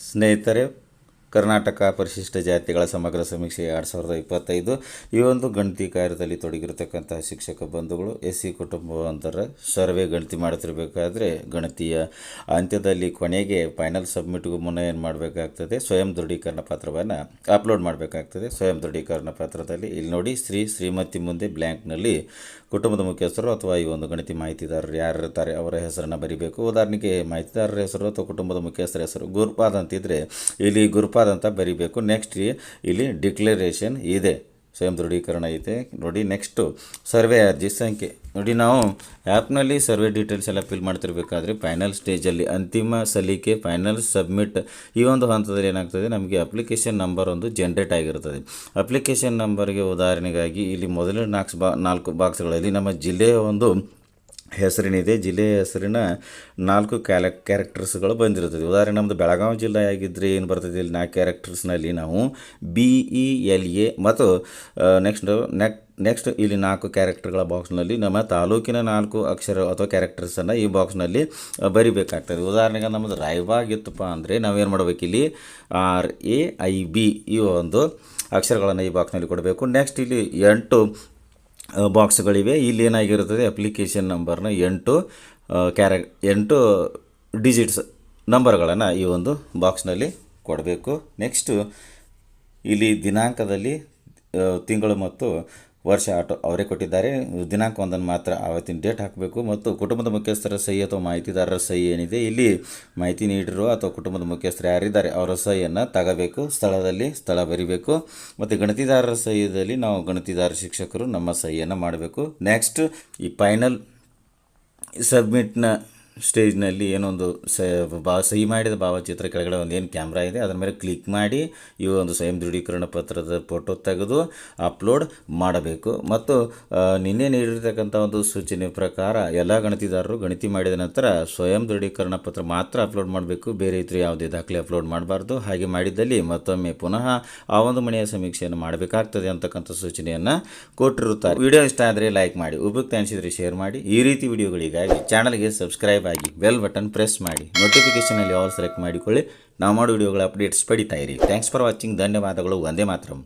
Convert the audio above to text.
ಸ್ನೇಹಿತರೆ, ಕರ್ನಾಟಕ ಪರಿಶಿಷ್ಟ ಜಾತಿಗಳ ಸಮಗ್ರ ಸಮೀಕ್ಷೆ 2025 ಈ ಒಂದು ಗಣತಿ ಕಾರ್ಯದಲ್ಲಿ ತೊಡಗಿರತಕ್ಕಂತಹ ಶಿಕ್ಷಕ ಬಂಧುಗಳು SC ಕುಟುಂಬವಂತರ ಸರ್ವೆ ಗಣತಿ ಮಾಡುತ್ತಿರಬೇಕಾದ್ರೆ ಗಣತಿಯ ಅಂತ್ಯದಲ್ಲಿ ಕೊನೆಗೆ ಫೈನಲ್ ಸಬ್ಮಿಟ್ಗೂ ಮುನ್ನ ಏನು ಮಾಡಬೇಕಾಗ್ತದೆ, ಸ್ವಯಂ ದೃಢೀಕರಣ ಪತ್ರವನ್ನು ಅಪ್ಲೋಡ್ ಮಾಡಬೇಕಾಗ್ತದೆ. ಸ್ವಯಂ ದೃಢೀಕರಣ ಪತ್ರದಲ್ಲಿ ಇಲ್ಲಿ ನೋಡಿ, ಶ್ರೀಮತಿ ಮುಂದೆ ಬ್ಲ್ಯಾಂಕ್ನಲ್ಲಿ ಕುಟುಂಬದ ಮುಖ್ಯಸ್ಥರು ಅಥವಾ ಈ ಒಂದು ಗಣತಿ ಮಾಹಿತಿದಾರರು ಯಾರಿರ್ತಾರೆ ಅವರ ಹೆಸರನ್ನು ಬರೀಬೇಕು. ಉದಾಹರಣೆಗೆ ಮಾಹಿತಿದಾರರ ಹೆಸರು ಅಥವಾ ಕುಟುಂಬದ ಮುಖ್ಯಸ್ಥರ ಹೆಸರು ಗುರುಪಾದ್ ಅಂತಿದ್ರೆ ಇಲ್ಲಿ ಗುರುಪಾದ್ ಅಂತ ಬರೀಬೇಕು. ನೆಕ್ಸ್ಟ್ ಇಲ್ಲಿ ಡಿಕ್ಲರೇಷನ್ ಇದೆ, ಸ್ವಯಂ ದೃಢೀಕರಣ ಐತೆ ನೋಡಿ. ನೆಕ್ಸ್ಟು ಸರ್ವೆ ಅರ್ಜಿ ಸಂಖ್ಯೆ ನೋಡಿ. ನಾವು ಆ್ಯಪ್ನಲ್ಲಿ ಸರ್ವೆ ಡೀಟೇಲ್ಸ್ ಎಲ್ಲ ಫಿಲ್ ಮಾಡ್ತಿರ್ಬೇಕಾದ್ರೆ ಫೈನಲ್ ಸ್ಟೇಜಲ್ಲಿ ಅಂತಿಮ ಸಲ್ಲಿಕೆ ಫೈನಲ್ ಸಬ್ಮಿಟ್ ಈ ಒಂದು ಹಂತದಲ್ಲಿ ಏನಾಗ್ತದೆ, ನಮಗೆ ಅಪ್ಲಿಕೇಶನ್ ನಂಬರ್ ಒಂದು ಜನ್ರೇಟ್ ಆಗಿರ್ತದೆ. ಅಪ್ಲಿಕೇಶನ್ ನಂಬರ್ಗೆ ಉದಾಹರಣೆಗಾಗಿ ಇಲ್ಲಿ ಮೊದಲ 4 ಬಾಕ್ಸ್ಗಳಲ್ಲಿ ನಮ್ಮ ಜಿಲ್ಲೆಯ ಒಂದು ಹೆಸರಿನಿದೆ. ಜಿಲ್ಲೆಯ ಹೆಸರಿನ 4 ಕ್ಯಾರೆಕ್ಟರ್ಸ್ಗಳು ಬಂದಿರ್ತದೆ. ಉದಾಹರಣೆ ನಮ್ಮದು ಬೆಳಗಾವಿ ಜಿಲ್ಲೆ ಆಗಿದ್ದರೆ ಏನು ಬರ್ತದೆ, ಇಲ್ಲಿ 4 ಕ್ಯಾರೆಕ್ಟರ್ಸ್ನಲ್ಲಿ ನಾವು BELA ಮತ್ತು ನೆಕ್ಸ್ಟ್ ಇಲ್ಲಿ 4 ಕ್ಯಾರೆಕ್ಟರ್ಗಳ ಬಾಕ್ಸ್ನಲ್ಲಿ ನಮ್ಮ ತಾಲೂಕಿನ 4 ಅಕ್ಷರ ಅಥವಾ ಕ್ಯಾರೆಕ್ಟರ್ಸನ್ನು ಈ ಬಾಕ್ಸ್ನಲ್ಲಿ ಬರಿಬೇಕಾಗ್ತದೆ. ಉದಾಹರಣೆಗೆ ನಮ್ಮದು ರಾಯಬಾಗ್ ಇತ್ತಪ್ಪ ಅಂದರೆ ನಾವೇನು ಮಾಡಬೇಕು, ಇಲ್ಲಿ RAIB ಈ ಒಂದು ಅಕ್ಷರಗಳನ್ನು ಈ ಬಾಕ್ಸ್ನಲ್ಲಿ ಕೊಡಬೇಕು. ನೆಕ್ಸ್ಟ್ ಇಲ್ಲಿ 8 ಬಾಕ್ಸ್ಗಳಿವೆ. ಇಲ್ಲಿ ಏನಾಗಿರುತ್ತದೆ, ಅಪ್ಲಿಕೇಶನ್ ನಂಬರ್ನ 8 ಡಿಜಿಟ್ಸ್ ನಂಬರ್ಗಳನ್ನು ಈ ಒಂದು ಬಾಕ್ಸ್ನಲ್ಲಿ ಕೊಡಬೇಕು. ನೆಕ್ಸ್ಟು ಇಲ್ಲಿ ದಿನಾಂಕದಲ್ಲಿ ತಿಂಗಳು ಮತ್ತು ವರ್ಷ ಅವರೇ ಕೊಟ್ಟಿದ್ದಾರೆ. ದಿನಾಂಕ ಒಂದನ್ನು ಮಾತ್ರ ಆವತ್ತಿನ ಡೇಟ್ ಹಾಕಬೇಕು ಮತ್ತು ಕುಟುಂಬದ ಮುಖ್ಯಸ್ಥರ ಸಹಿ ಅಥವಾ ಮಾಹಿತಿದಾರರ ಸಹಿ ಏನಿದೆ, ಇಲ್ಲಿ ಮಾಹಿತಿ ನೀಡಿರುವ ಅಥವಾ ಕುಟುಂಬದ ಮುಖ್ಯಸ್ಥರು ಯಾರಿದ್ದಾರೆ ಅವರ ಸಹಿಯನ್ನು ತಗೋಬೇಕು. ಸ್ಥಳ ಬರಿಬೇಕು ಮತ್ತು ಗಣತಿದಾರರ ಸಹಿಯಲ್ಲಿ ನಾವು ಗಣತಿದಾರ ಶಿಕ್ಷಕರು ನಮ್ಮ ಸಹಿಯನ್ನು ಮಾಡಬೇಕು. ನೆಕ್ಸ್ಟ್ ಈ ಫೈನಲ್ ಸಬ್ಮಿಟ್ನ ಸ್ಟೇಜ್ನಲ್ಲಿ ಏನೊಂದು ಸಹಿ ಮಾಡಿದ ಭಾವಚಿತ್ರ ಕೆಳಗಡೆ ಒಂದು ಏನು ಕ್ಯಾಮ್ರಾ ಇದೆ ಅದರ ಮೇಲೆ ಕ್ಲಿಕ್ ಮಾಡಿ ಈ ಒಂದು ಸ್ವಯಂ ದೃಢೀಕರಣ ಪತ್ರದ ಫೋಟೋ ತೆಗೆದು ಅಪ್ಲೋಡ್ ಮಾಡಬೇಕು. ಮತ್ತು ನಿನ್ನೆ ನೀಡಿರ್ತಕ್ಕಂಥ ಒಂದು ಸೂಚನೆ ಪ್ರಕಾರ ಎಲ್ಲ ಗಣತಿದಾರರು ಗಣತಿ ಮಾಡಿದ ನಂತರ ಸ್ವಯಂ ದೃಢೀಕರಣ ಪತ್ರ ಮಾತ್ರ ಅಪ್ಲೋಡ್ ಮಾಡಬೇಕು, ಬೇರೆ ಇತರ ಯಾವುದೇ ದಾಖಲೆ ಅಪ್ಲೋಡ್ ಮಾಡಬಾರ್ದು. ಹಾಗೆ ಮಾಡಿದ್ದಲ್ಲಿ ಮತ್ತೊಮ್ಮೆ ಪುನಃ ಆ ಒಂದು ಮನೆಯ ಸಮೀಕ್ಷೆಯನ್ನು ಮಾಡಬೇಕಾಗ್ತದೆ ಅಂತಕ್ಕಂಥ ಸೂಚನೆಯನ್ನು ಕೊಟ್ಟಿರುತ್ತಾರೆ. ವಿಡಿಯೋ ಇಷ್ಟ ಆದರೆ ಲೈಕ್ ಮಾಡಿ, ಉಪಯುಕ್ತ ಅನಿಸಿದರೆ ಶೇರ್ ಮಾಡಿ. ಈ ರೀತಿ ವಿಡಿಯೋಗಳಿಗಾಗಿ ಚಾನಲ್ಗೆ ಸಬ್ಸ್ಕ್ರೈಬ್ ಆಗಿ ಬೆಲ್ ಬಟನ್ ಪ್ರೆಸ್ ಮಾಡಿ, ನೋಟಿಫಿಕೇಷನಲ್ಲಿ ಆಲ್ ಸೆಲೆಕ್ಟ್ ಮಾಡಿಕೊಳ್ಳಿ. ನಾವು ಮಾಡೋ ವಿಡಿಯೋಗಳ ಅಪ್ಡೇಟ್ಸ್ ಪಡಿತಾ ಇರಿ. Thanks for watching. ಧನ್ಯವಾದಗಳು. ವಂದೇ ಮಾತರಂ.